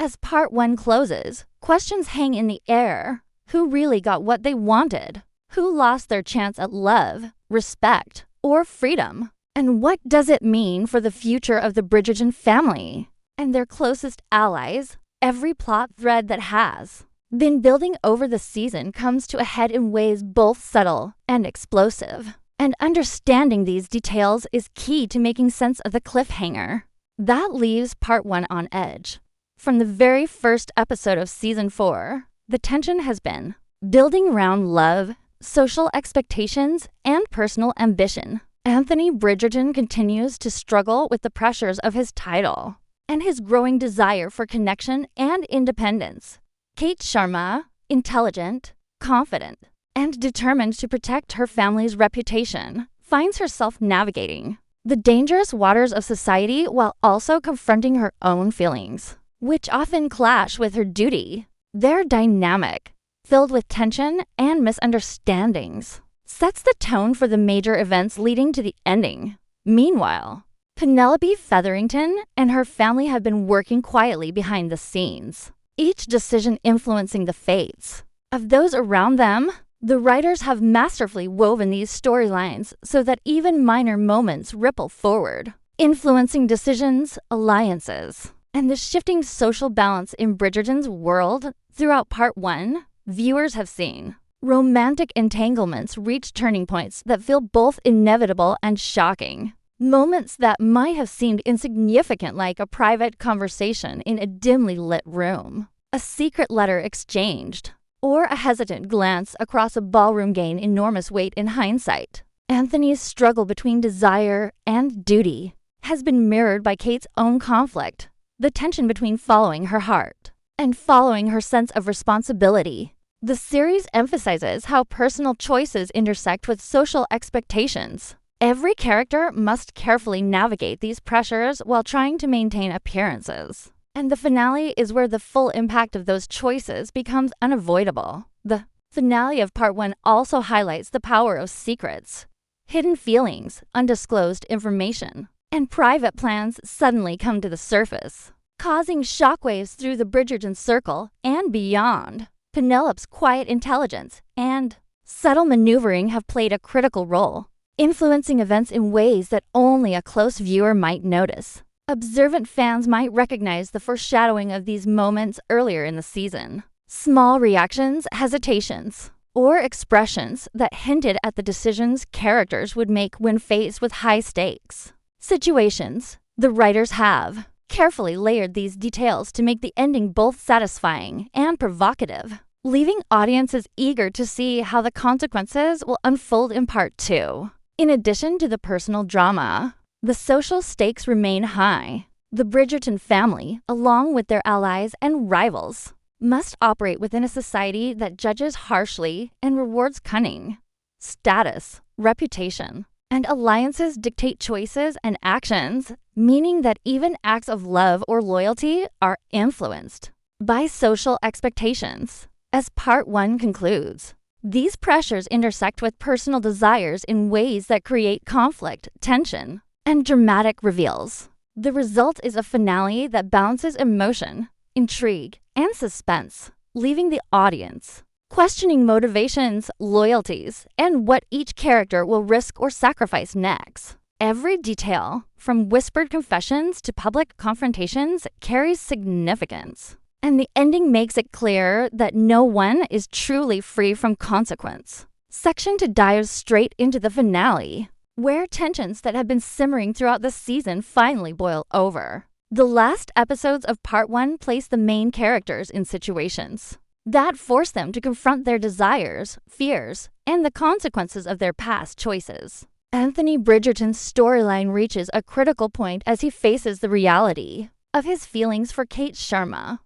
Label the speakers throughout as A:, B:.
A: As part 1 closes, questions hang in the air. Who really got what they wanted? Who lost their chance at love, respect, or freedom? And what does it mean for the future of the Bridgerton family and their closest allies? Every plot thread that has been building over the season comes to a head in ways both subtle and explosive. And understanding these details is key to making sense of the cliffhanger. That leaves part 1 on edge. From the very first episode of season 4, the tension has been building around love, social expectations, and personal ambition. Anthony Bridgerton continues to struggle with the pressures of his title and his growing desire for connection and independence. Kate Sharma, intelligent, confident, and determined to protect her family's reputation, finds herself navigating the dangerous waters of society while also confronting her own feelings, which often clash with her duty. Their dynamic, filled with tension and misunderstandings, sets the tone for the major events leading to the ending. Meanwhile, Penelope Featherington and her family have been working quietly behind the scenes, each decision influencing the fates of those around them. The writers have masterfully woven these storylines so that even minor moments ripple forward, influencing decisions, alliances, and the shifting social balance in Bridgerton's world. Throughout part 1, viewers have seen romantic entanglements reach turning points that feel both inevitable and shocking. Moments that might have seemed insignificant, like a private conversation in a dimly lit room, a secret letter exchanged, or a hesitant glance across a ballroom, gain enormous weight in hindsight. Anthony's struggle between desire and duty has been mirrored by Kate's own conflict, the tension between following her heart and following her sense of responsibility. The series emphasizes how personal choices intersect with social expectations. Every character must carefully navigate these pressures while trying to maintain appearances. And the finale is where the full impact of those choices becomes unavoidable. The finale of part 1 also highlights the power of secrets. Hidden feelings, undisclosed information, and private plans suddenly come to the surface, causing shockwaves through the Bridgerton circle and beyond. Penelope's quiet intelligence and subtle maneuvering have played a critical role, influencing events in ways that only a close viewer might notice. Observant fans might recognize the foreshadowing of these moments earlier in the season. Small reactions, hesitations, or expressions that hinted at the decisions characters would make when faced with high-stakes situations. The writers have carefully layered these details to make the ending both satisfying and provocative, leaving audiences eager to see how the consequences will unfold in part 2. In addition to the personal drama, the social stakes remain high. The Bridgerton family, along with their allies and rivals, must operate within a society that judges harshly and rewards cunning. Status, reputation, and alliances dictate choices and actions, meaning that even acts of love or loyalty are influenced by social expectations. As part 1 concludes, these pressures intersect with personal desires in ways that create conflict, tension, and dramatic reveals. The result is a finale that balances emotion, intrigue, and suspense, leaving the audience questioning motivations, loyalties, and what each character will risk or sacrifice next. Every detail, from whispered confessions to public confrontations, carries significance, and the ending makes it clear that no one is truly free from consequence. Section 2 dives straight into the finale, where tensions that have been simmering throughout the season finally boil over. The last episodes of part 1 place the main characters in situations that force them to confront their desires, fears, and the consequences of their past choices. Anthony Bridgerton's storyline reaches a critical point as he faces the reality of his feelings for Kate Sharma.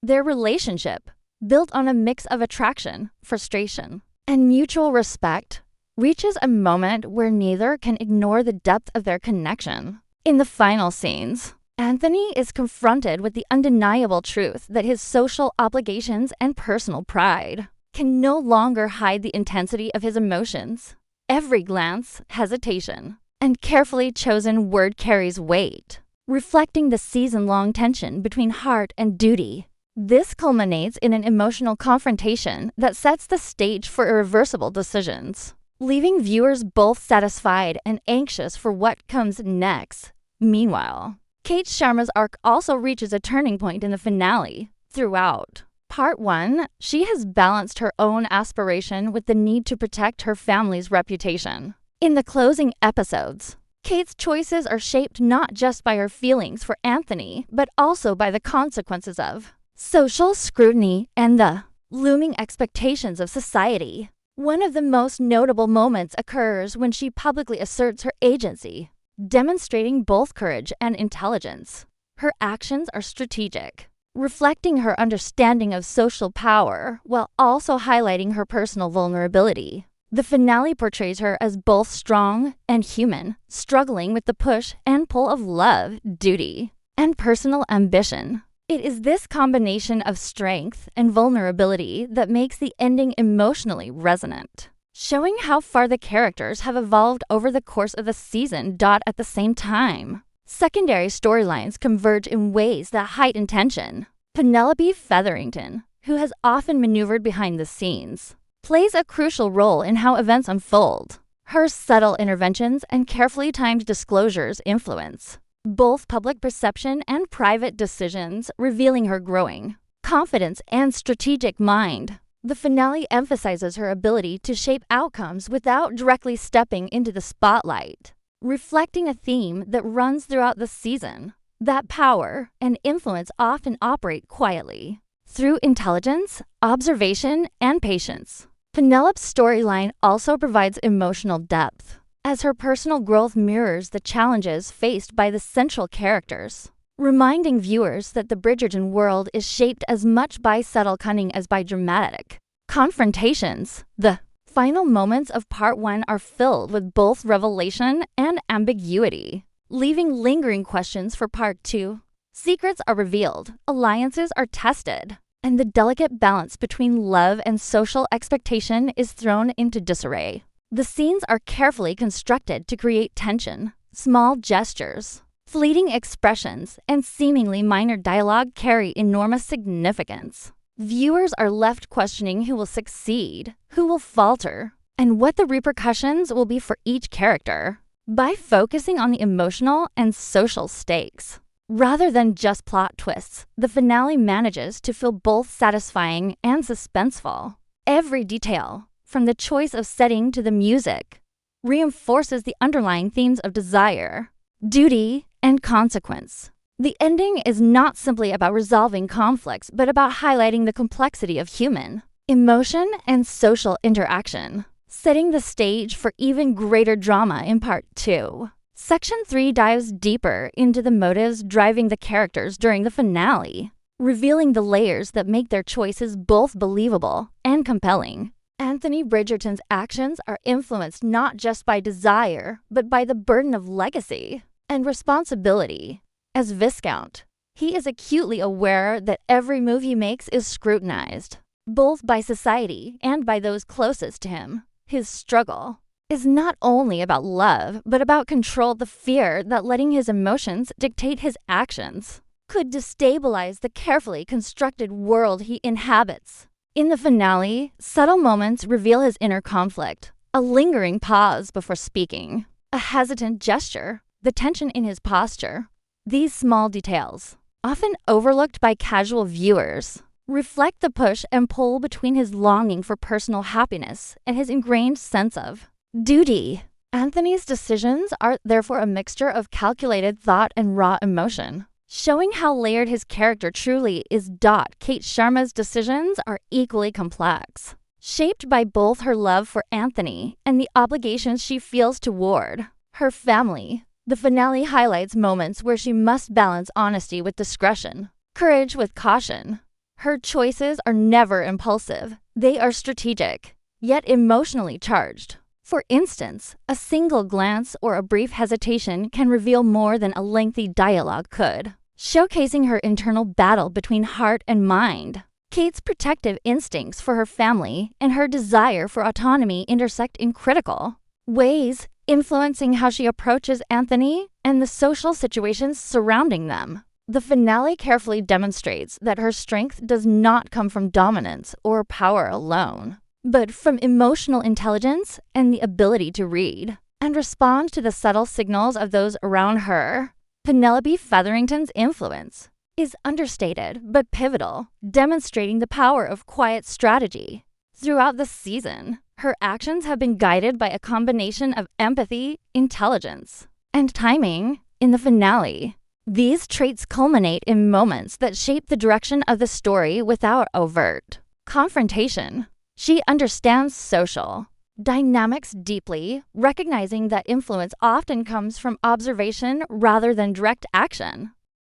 A: Their relationship, built on a mix of attraction, frustration, and mutual respect, reaches a moment where neither can ignore the depth of their connection. In the final scenes, Anthony is confronted with the undeniable truth that his social obligations and personal pride can no longer hide the intensity of his emotions. Every glance, hesitation, and carefully chosen word carries weight, reflecting the season-long tension between heart and duty. This culminates in an emotional confrontation that sets the stage for irreversible decisions, leaving viewers both satisfied and anxious for what comes next. Meanwhile, Kate Sharma's arc also reaches a turning point in the finale. Throughout Part 1, she has balanced her own aspiration with the need to protect her family's reputation. In the closing episodes, Kate's choices are shaped not just by her feelings for Anthony, but also by the consequences of social scrutiny and the looming expectations of society. One of the most notable moments occurs when she publicly asserts her agency, demonstrating both courage and intelligence. Her actions are strategic, reflecting her understanding of social power while also highlighting her personal vulnerability. The finale portrays her as both strong and human, struggling with the push and pull of love, duty, and personal ambition. It is this combination of strength and vulnerability that makes the ending emotionally resonant, showing how far the characters have evolved over the course of the season. At the same time, secondary storylines converge in ways that heighten tension. Penelope Featherington, who has often maneuvered behind the scenes, plays a crucial role in how events unfold. Her subtle interventions and carefully timed disclosures influence both public perception and private decisions, revealing her growing confidence and strategic mind. The finale emphasizes her ability to shape outcomes without directly stepping into the spotlight, reflecting a theme that runs throughout the season, that power and influence often operate quietly through intelligence, observation, and patience. Penelope's storyline also provides emotional depth, as her personal growth mirrors the challenges faced by the central characters, reminding viewers that the Bridgerton world is shaped as much by subtle cunning as by dramatic confrontations. The final moments of Part 1 are filled with both revelation and ambiguity, leaving lingering questions for Part 2. Secrets are revealed, alliances are tested, and the delicate balance between love and social expectation is thrown into disarray. The scenes are carefully constructed to create tension. Small gestures, fleeting expressions, and seemingly minor dialogue carry enormous significance. Viewers are left questioning who will succeed, who will falter, and what the repercussions will be for each character. By focusing on the emotional and social stakes, rather than just plot twists, the finale manages to feel both satisfying and suspenseful. Every detail, from the choice of setting to the music, reinforces the underlying themes of desire, duty, and consequence. The ending is not simply about resolving conflicts, but about highlighting the complexity of human emotion and social interaction, setting the stage for even greater drama in Part 2. Section 3 dives deeper into the motives driving the characters during the finale, revealing the layers that make their choices both believable and compelling. Anthony Bridgerton's actions are influenced not just by desire, but by the burden of legacy and responsibility. As Viscount, he is acutely aware that every move he makes is scrutinized, both by society and by those closest to him. His struggle is not only about love, but about control, the fear that letting his emotions dictate his actions could destabilize the carefully constructed world he inhabits. In the finale, subtle moments reveal his inner conflict, a lingering pause before speaking, a hesitant gesture, the tension in his posture. These small details, often overlooked by casual viewers, reflect the push and pull between his longing for personal happiness and his ingrained sense of duty. Anthony's decisions are therefore a mixture of calculated thought and raw emotion, showing how layered his character truly is. Kate Sharma's decisions are equally complex, shaped by both her love for Anthony and the obligations she feels toward her family. The finale highlights moments where she must balance honesty with discretion, courage with caution. Her choices are never impulsive. They are strategic, yet emotionally charged. For instance, a single glance or a brief hesitation can reveal more than a lengthy dialogue could, showcasing her internal battle between heart and mind. Kate's protective instincts for her family and her desire for autonomy intersect in critical ways, influencing how she approaches Anthony and the social situations surrounding them. The finale carefully demonstrates that her strength does not come from dominance or power alone, but from emotional intelligence and the ability to read and respond to the subtle signals of those around her. Penelope Featherington's influence is understated but pivotal, demonstrating the power of quiet strategy. Throughout the season, her actions have been guided by a combination of empathy, intelligence, and timing. In the finale, these traits culminate in moments that shape the direction of the story without overt confrontation. She understands social dynamics deeply, recognizing that influence often comes from observation rather than direct action.